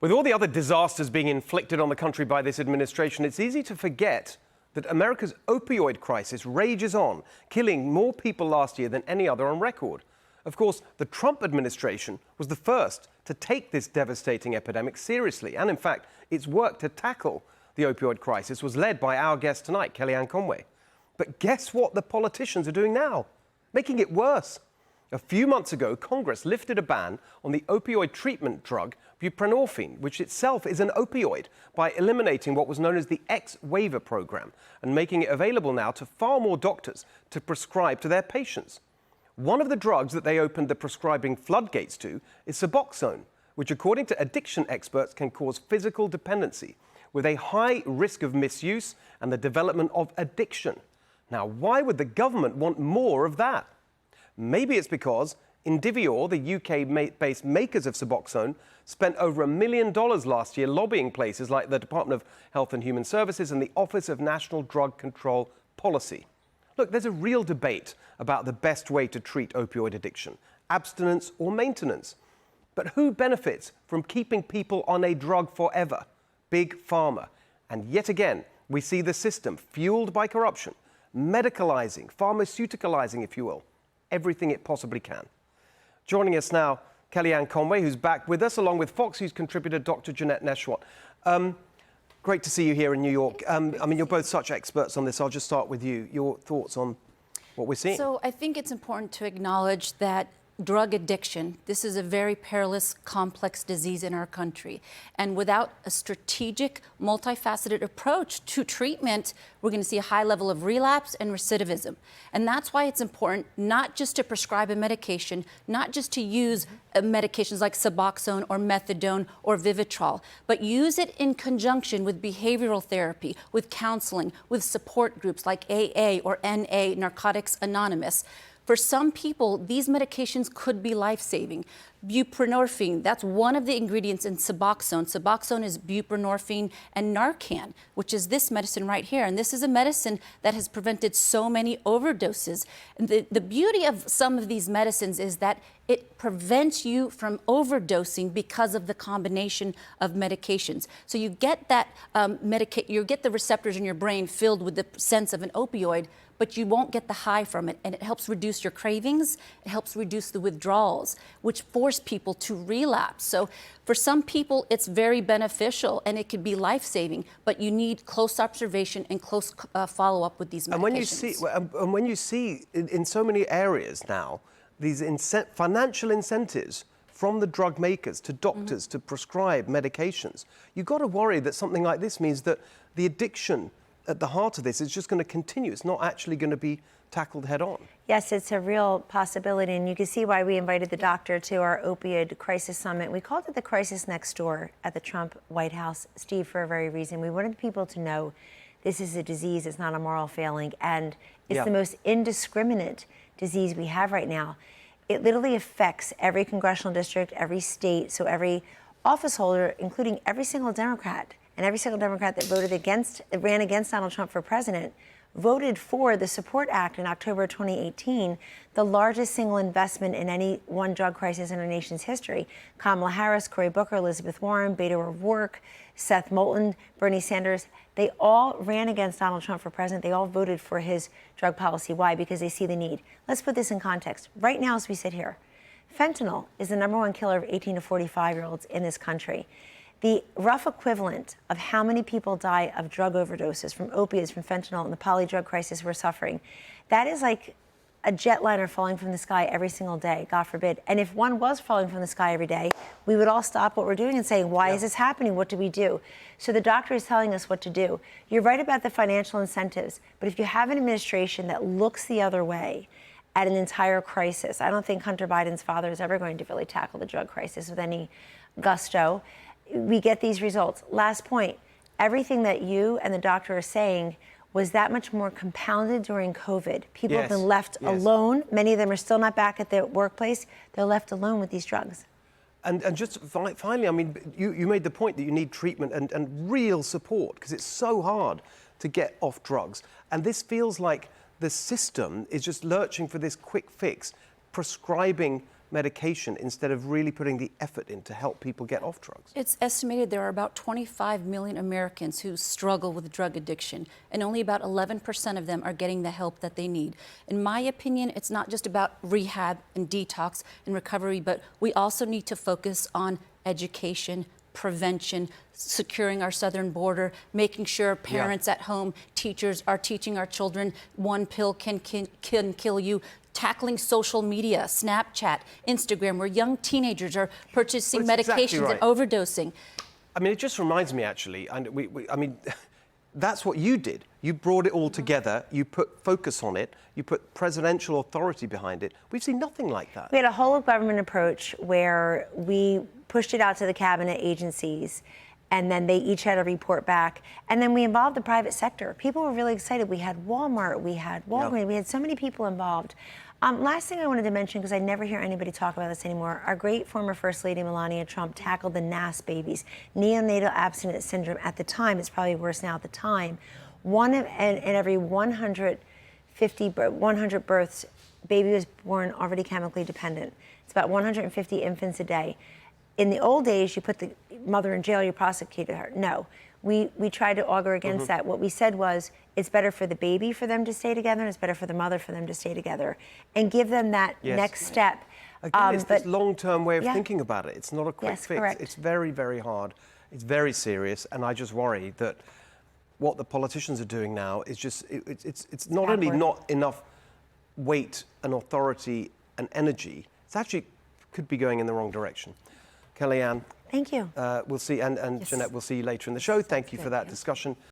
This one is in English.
With all the other disasters being inflicted on the country by this administration, it's easy to forget that America's opioid crisis rages on, killing more people last year than any other on record. Of course, the Trump administration was the first to take this devastating epidemic seriously. And in fact, its work to tackle the opioid crisis was led by our guest tonight, Kellyanne Conway. But guess what the politicians are doing now? Making it worse. A few months ago, Congress lifted a ban on the opioid treatment drug buprenorphine, which itself is an opioid, by eliminating what was known as the X-waiver program and making it available now to far more doctors to prescribe to their patients. One of the drugs that they opened the prescribing floodgates to is Suboxone, which, according to addiction experts, can cause physical dependency with a high risk of misuse and the development of addiction. Now, why would the government want more of that? Maybe it's because Indivior, the UK-based makers of Suboxone, spent over $1 million last year lobbying places like the Department of Health and Human Services and the Office of National Drug Control Policy. Look, there's a real debate about the best way to treat opioid addiction, abstinence or maintenance. But who benefits from keeping people on a drug forever? Big Pharma. And yet again, we see the system fueled by corruption, medicalizing, pharmaceuticalizing, if you will, everything it possibly can. Joining us now, Kellyanne Conway, who's back with us, along with Fox News contributor Dr. Janette Nesheiwat. Great to see you here in New York. I mean, you're both such experts on this. I'll just start with you. Your thoughts on what we're seeing? So I think it's important to acknowledge that drug addiction, this is a very perilous, complex disease in our country. And without a strategic, multifaceted approach to treatment, we're going to see a high level of relapse and recidivism. And that's why it's important not just to prescribe a medication, not just to use medications like Suboxone or methadone or Vivitrol, but use it in conjunction with behavioral therapy, with counseling, with support groups like AA or NA, Narcotics Anonymous. For some people, these medications could be life-saving. Buprenorphine, that's one of the ingredients in Suboxone. Suboxone is buprenorphine and Narcan, which is this medicine right here. And this is a medicine that has prevented so many overdoses. And the beauty of some of these medicines is that it prevents you from overdosing because of the combination of medications. So you get that you get the receptors in your brain filled with the sense of an opioid, but you won't get the high from it. And it helps reduce your cravings. It helps reduce the withdrawals, which force people to relapse. So for some people, it's very beneficial and it could be life-saving, but you need close observation and close follow-up with these medications. And when you see in so many areas now, these financial incentives from the drug makers to doctors to prescribe medications, you've got to worry that something like this means that the addiction at the heart of this is just going to continue. It's not actually going to be tackled head on. Yes, it's a real possibility, and you can see why we invited the doctor to our opioid crisis summit. We called it the crisis next door at the Trump White House, Steve, for a very reason. We wanted people to know this is a disease, it's not a moral failing, and it's the most indiscriminate disease we have right now. It literally affects every congressional district, every state, so every office holder, including every single Democrat. And every single Democrat that ran against Donald Trump for president, voted for the Support Act in October 2018, the largest single investment in any one drug crisis in our nation's history. Kamala Harris, Cory Booker, Elizabeth Warren, Beto O'Rourke, Seth Moulton, Bernie Sanders, they all ran against Donald Trump for president. They all voted for his drug policy. Why? Because they see the need. Let's put this in context. Right now, as we sit here, fentanyl is the #1 killer of 18 to 45-year-olds in this country. The rough equivalent of how many people die of drug overdoses from opiates, from fentanyl, and the poly-drug crisis we're suffering, that is like a jetliner falling from the sky every single day, God forbid. And if one was falling from the sky every day, we would all stop what we're doing and say, why is this happening? What do we do? So the doctor is telling us what to do. You're right about the financial incentives, but if you have an administration that looks the other way at an entire crisis, I don't think Hunter Biden's father is ever going to really tackle the drug crisis with any gusto. We get these results. Last point, everything that you and the doctor are saying was that much more compounded during COVID. People have been left alone. Many of them are still not back at their workplace. They're left alone with these drugs. And just finally, I mean, you made the point that you need treatment and real support because it's so hard to get off drugs. And this feels like the system is just lurching for this quick fix, prescribing medication instead of really putting the effort in to help people get off drugs? It's estimated there are about 25 million Americans who struggle with drug addiction, and only about 11% of them are getting the help that they need. In my opinion, it's not just about rehab and detox and recovery, but we also need to focus on education, prevention, securing our southern border, making sure parents at home, teachers are teaching our children one pill can kill you, tackling social media, Snapchat, Instagram, where young teenagers are purchasing medications exactly right. and overdosing. I mean, it just reminds me, actually, and I mean, that's what you did. You brought it all together, you put focus on it, you put presidential authority behind it. We've seen nothing like that. We had a whole of government approach where we pushed it out to the cabinet agencies, and then they each had a report back. And then we involved the private sector. People were really excited. We had Walmart, we had Walgreens, we had so many people involved. Last thing I wanted to mention, because I never hear anybody talk about this anymore, our great former First Lady Melania Trump tackled the NAS babies, neonatal abstinence syndrome. At the time, it's probably worse now at the time, in every 100 births, baby was born already chemically dependent. It's about 150 infants a day. In the old days, you put the mother in jail, you prosecuted her. No, we tried to augur against that. What we said was, it's better for the baby for them to stay together, and it's better for the mother for them to stay together, and give them that next step. Again, it's this long-term way of thinking about it. It's not a quick fix. Correct. It's very, very hard. It's very serious, and I just worry that what the politicians are doing now is just, it's not only not enough weight and authority and energy, it's actually could be going in the wrong direction. Kellyanne. Thank you. We'll see, and Janette, we'll see you later in the show. Thank you for that discussion.